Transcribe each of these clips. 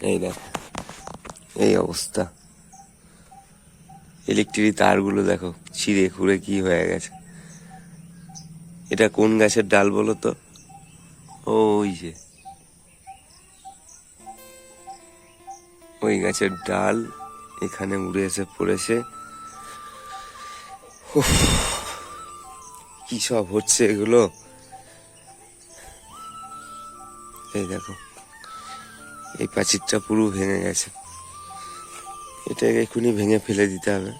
এই দেখো এই অবস্থা, ইলেকট্রিক তারগুলো দেখো ছিঁড়ে খুঁড়ে কি হয়ে গেছে। এটা কোন গাছের ডাল বলো তো? ওই যে ওই গাছের ডাল এখানে উড়ে এসে পড়েছে। কি সব হচ্ছে এগুলো। এই দেখো এই প্রাচীরটা পুরো ভেঙে গেছে, এটাকে এক্ষুনি ভেঙে ফেলে দিতে হবে।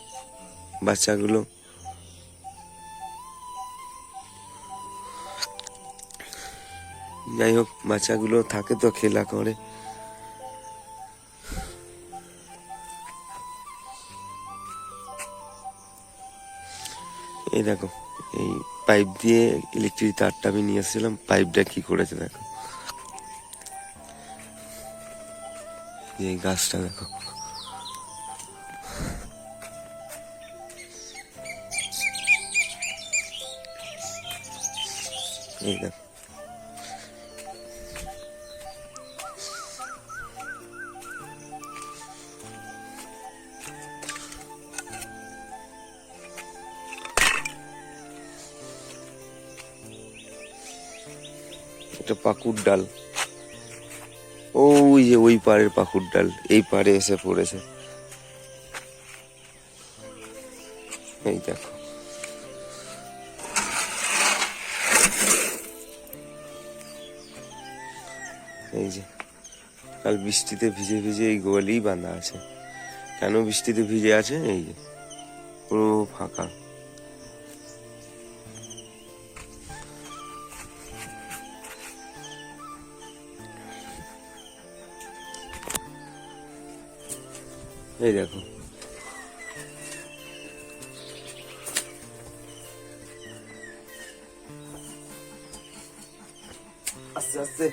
বাচ্চাগুলো যাই হোক, বাচ্চাগুলো থাকে তো খেলা করে। এই দেখো এই পাইপ দিয়ে ইলেকট্রিক তারটা আমি নিয়ে এসেছিলাম, পাইপটা কি করেছে দেখো। এই গাছটা দেখো, এই দেখো এটা পাকুড় ডাল, ওই যে ওই পাড়ের পাকুড় ডাল এই পাড়ে এসে পড়েছে। এই দেখো এই যে কাল বৃষ্টিতে ভিজে ভিজে এই গোয়ালেই বাঁধা আছে। কেন বৃষ্টিতে ভিজে আছে? এই যে পুরো ফাঁকা। এই দেখো আস্তে আস্তে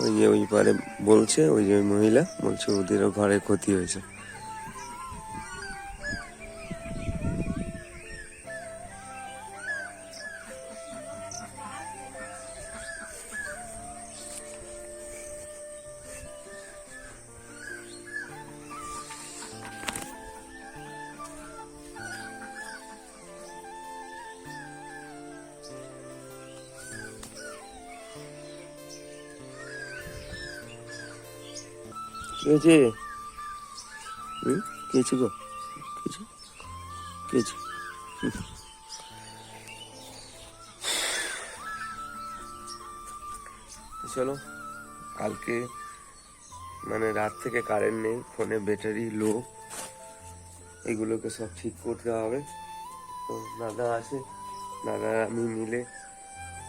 ওই যে ওই পারে বলছে, ওই যে মহিলা বলছে ওদেরও ঘরে ক্ষতি হয়েছে। কি হয়েছে? কি হয়েছে গো? কি হয়েছে? চলো, কালকে মানে রাত থেকে কারেন্ট নেই, ফোনে ব্যাটারি লো, এগুলোকে সব ঠিক করতে হবে। তো দাদা আছে, দাদা আমি মিলে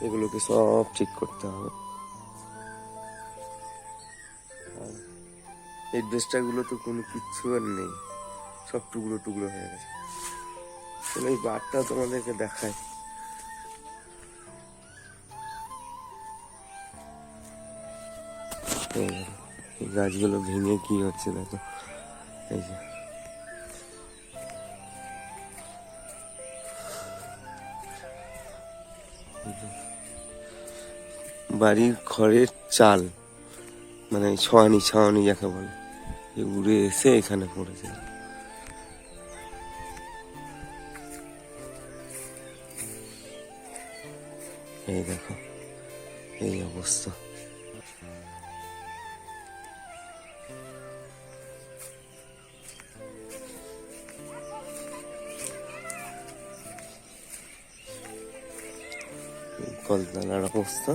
এগুলোকে সব ঠিক করতে হবে। এই ড্রেসটাগুলো তো কোনো কিচ্ছু আর নেই, সব টুকরো টুকরো হয়ে গেছে। চলো এই বারটা তোমাদেরকে দেখায়। এই গাছগুলো ভেঙে কি হচ্ছে দেখো। এই যে বাড়ির খড়ের চাল, মানে ছাউনি ছাউনি যাকে বলে, উড়ে এসে এখানে পড়েছে। এই দেখো এই অবস্থা। কলতলার অবস্থা।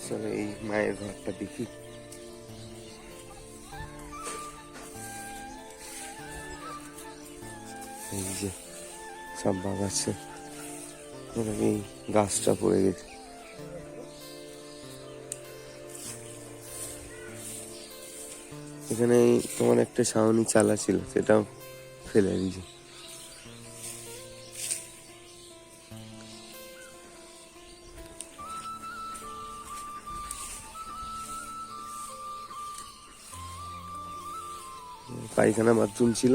চলো এই মায়ের ঘরটা দেখি। এই যে সব বাগাচ্ছে, এই গাছটা পড়ে গেছে। এখানে তোমার একটা ছাউনি চালা ছিল, সেটাও ফেলে দিয়েছে। পায়খানা বাথরুম ছিল,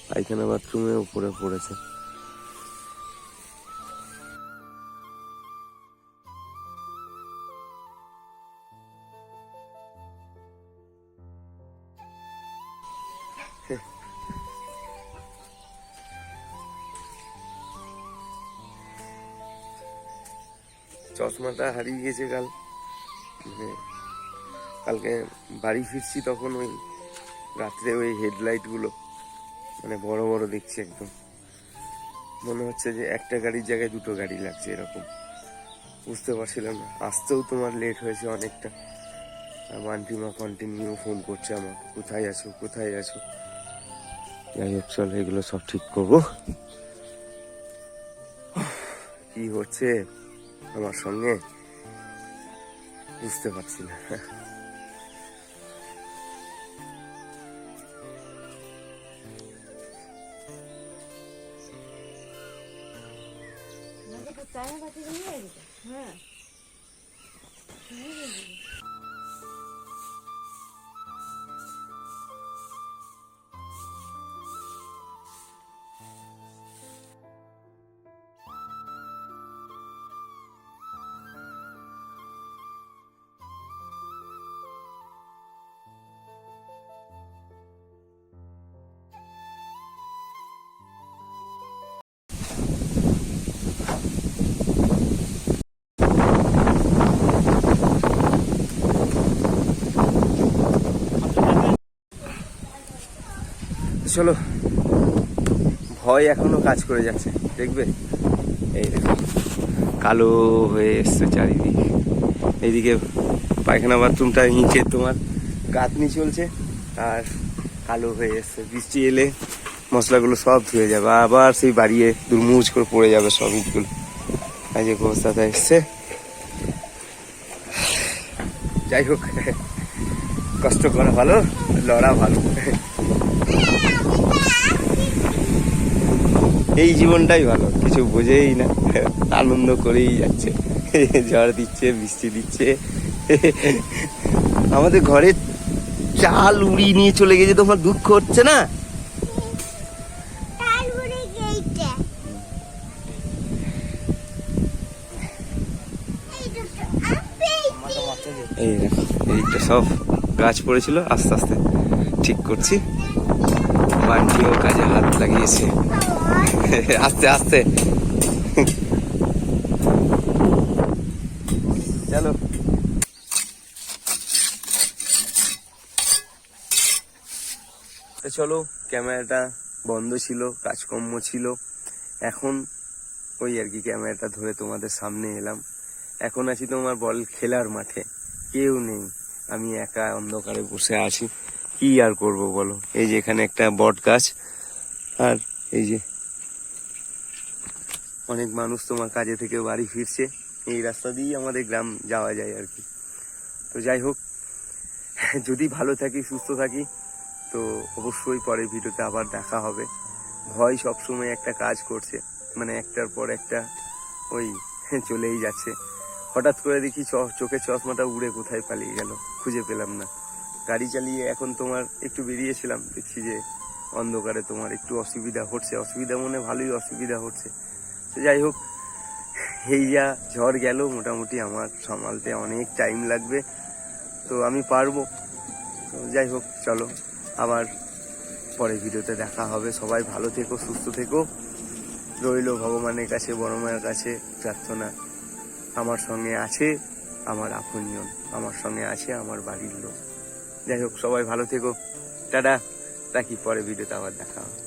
পায়খানা বাথরুমে উপরে পড়েছে। চশমাটা হারিয়ে গেছে কাল, মানে কালকে বাড়ি ফিরছি তখন ওই রাত্রে ওই হেডলাইট গুলো মানে বড় বড় দেখছি, একদম মনে হচ্ছে যে একটা গাড়ির জায়গায় দুটো গাড়ি লাগছে এরকম। বুঝতে পারছিলাম না, আসতেও তোমার লেট হয়েছে অনেকটা। আর বান্টিমা কন্টিনিউ ফোন করছে আমাকে, কোথায় আছো কোথায় আছো। যাই হোক চল, এগুলো সব ঠিক করবো। কি হচ্ছে আমার সঙ্গে বুঝতে পারছি না। হ্যাঁ চলো, ভয় এখনো কাজ করে যাচ্ছে, দেখবে এই দেখো কালো হয়ে এসছে চারিদিক। এইদিকে পায়খানা বাথরুমটা নিচে তোমার গাঁথনি চলছে আর কালো হয়ে এসছে। বৃষ্টি এলে মশলাগুলো সব ধুয়ে যাবে, আবার সেই বাড়িয়ে দুর্মুজ করে পড়ে যাবে সব ইটগুলো। আজ এক অবস্থাতে এসছে। যাই হোক, কষ্ট করা ভালো, লড়া ভালো। এই জীবনটাই ভালো, কিছু বোঝেই না, আনন্দ করেই যাচ্ছে। ঝড় দিচ্ছে, বৃষ্টি দিচ্ছে। আমাদের ঘরে চাল উড়িয়ে নিয়ে চলে গেছে, তোমার দুঃখ হচ্ছে না? এই দেখো, এইটা সব গাছ পড়েছিল, আস্তে আস্তে ঠিক করছি। বান্টিও কাজে হাত লাগিয়েছে, আস্তে আস্তে। চলো, চলো। ক্যামেরাটা বন্ধ ছিল, কাজকর্ম ছিল, এখন ওই আর কি ক্যামেরাটা ধরে তোমাদের সামনে এলাম। এখন আছি তোমার বল খেলার মাঠে, কেউ নেই, আমি একা অন্ধকারে বসে আছি। কি আর করব বলো? এই যে এখানে একটা বট গাছ, আর এই যে অনেক মানুষ তোমার কাজে থেকে বাড়ি ফিরছে। এই রাস্তা দিয়েই আমাদের গ্রাম যাওয়া যায় আর কি। তো যাই হোক, যদি ভালো থাকি, সুস্থ থাকি, তো অবশ্যই পরের ভিডিওতে আবার দেখা হবে। ভয় সবসময় একটা কাজ করছে, মানে একটার পর একটা ওই চলেই যাচ্ছে। হঠাৎ করে দেখি চোখের চশমাটা উড়ে কোথায় পালিয়ে গেল, খুঁজে পেলাম না। গাড়ি চালিয়ে এখন তোমার একটু বেরিয়েছিলাম, দেখছি যে অন্ধকারে তোমার একটু অসুবিধা হচ্ছে। অসুবিধা মনে ভালোই অসুবিধা হচ্ছে। তো যাই হোক, এই যা ঝড় গেল, মোটামুটি আমার সামালতে অনেক টাইম লাগবে, তো আমি পারবো। তো যাই হোক চলো, আবার পরের ভিডিওতে দেখা হবে। সবাই ভালো থেকো, সুস্থ থেকো। রইল ভগবানের কাছে, বড় মায়ের কাছে প্রার্থনা। আমার সঙ্গে আছে আমার আপনজন, আমার সঙ্গে আছে আমার বাড়ির লোক। যাই হোক, সবাই ভালো থেকো, টাটা, রাখি, পরে ভিডিওতে আবার দেখা হবে।